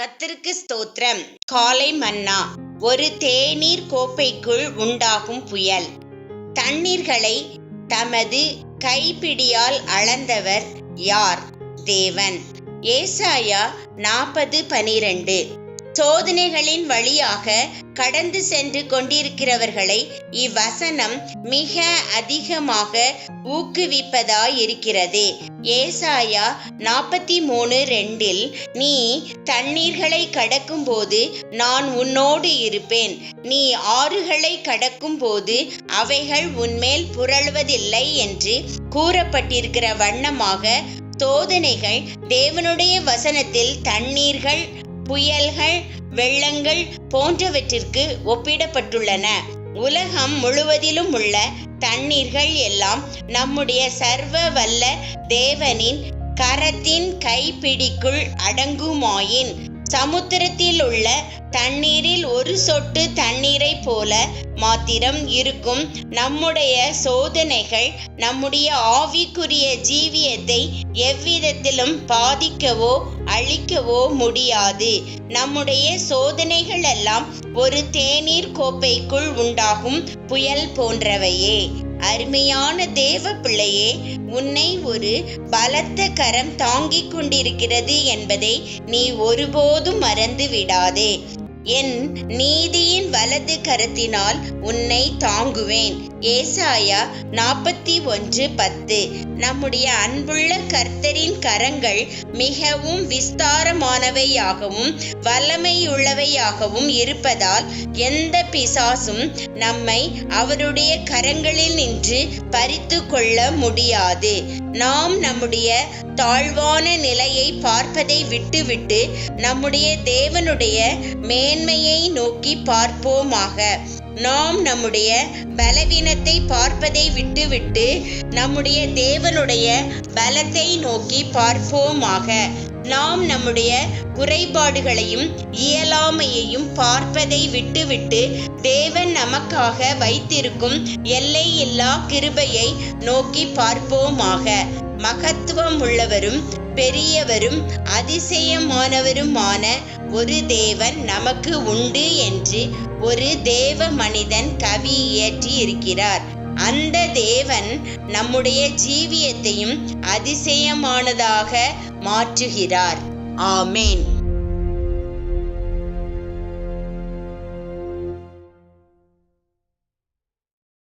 கர்த்தருக்கு ஸ்தோத்திரம். காலை மன்னா. ஒரு தேநீர் கோப்பைக்குள் உண்டாகும் புயல். தண்ணீர்களை தமது கைப்பிடியால் அளந்தவர் யார்? தேவன். ஏசாயா 40:12. சோதனைகளின் வழியாக கடந்து சென்று கொண்டிருக்கிறவர்களை இவ்வசனம் மிக அதிகமாக ஊக்குவிப்பதாயிருக்கிறது. ஏசாயா 43:2 நீ தண்ணீர்களை கடக்கும் போது நான் உன்னோடு இருப்பேன், நீ ஆறுகளை கடக்கும் போது அவைகள் உன்மேல் புரளுவதில்லை என்று கூறப்பட்டிருக்கிற வண்ணமாக சோதனைகள் தேவனுடைய வசனத்தில் தண்ணீர்கள், புயல்கள், வெள்ளங்கள் போன்றவற்றிற்கு ஒப்பிடப்பட்டுள்ளன. உலகம் முழுவதிலும் உள்ள தண்ணீர்கள் எல்லாம் நம்முடைய சர்வ வல்ல தேவனின் கரத்தின் கைப்பிடிக்குள் அடங்குமாயின், சமுத்திரத்தில் உள்ள தண்ணீரில் ஒரு சொட்டு தண்ணீரை போல மாத்திரம் இருக்கும் நம்முடைய சோதனைகள் நம்முடைய ஆவிக்குரிய ஜீவியத்தை எவ்விதத்திலும் பாதிக்கவோ அழிக்கவோ முடியாது. நம்முடைய சோதனைகள் எல்லாம் ஒரு தேநீர் கோப்பைக்குள் உண்டாகும் புயல் போன்றவையே. அருமையான தேவ பிள்ளையே, உன்னை ஒரு பலத்த கரம் தாங்கிக் கொண்டிருக்கிறது என்பதை நீ ஒருபோதும் மறந்து விடாதே. என் நீதியின் வலது கரத்தினால் உன்னை தாங்குவேன். ஏசாயா 41:10. நம்முடைய அன்புள்ள கர்த்தரின் கரங்கள் மிகவும் விஸ்தாரமானவையாகவும் வல்லமையுள்ளவையாகவும் இருப்பதால் எந்த பிசாசும் நம்மை அவருடைய கரங்களில் நின்று பறித்து கொள்ள முடியாது. நாம் நம்முடைய தாழ்வான நிலையை பார்ப்பதை விட்டுவிட்டு நம்முடைய தேவனுடைய மேன்மையை நோக்கி பார்ப்போமாக. நாம் நம்முடைய பலவீனத்தை பார்ப்பதை விட்டுவிட்டு நம்முடைய தேவனுடைய பலத்தை நோக்கி பார்ப்போமாக. நாம் நம்முடைய குறைபாடுகளையும் இயலாமையையும் பார்ப்பதை விட்டுவிட்டு தேவன் நமக்காக வைத்திருக்கும் எல்லையில்லா கிருபையை நோக்கி பார்ப்போமாக. மகத்துவம் உள்ளவரும் பெரியவரும் அதிசயமானவருமான ஒரு தேவன் நமக்கு உண்டு என்று ஒரு தேவ மனிதன் கவி இயற்றி இருக்கிறார். அந்த தேவன் நம்முடைய ஜீவியத்தையும் அதிசயமானதாக மாற்றுகிறார். ஆமேன்.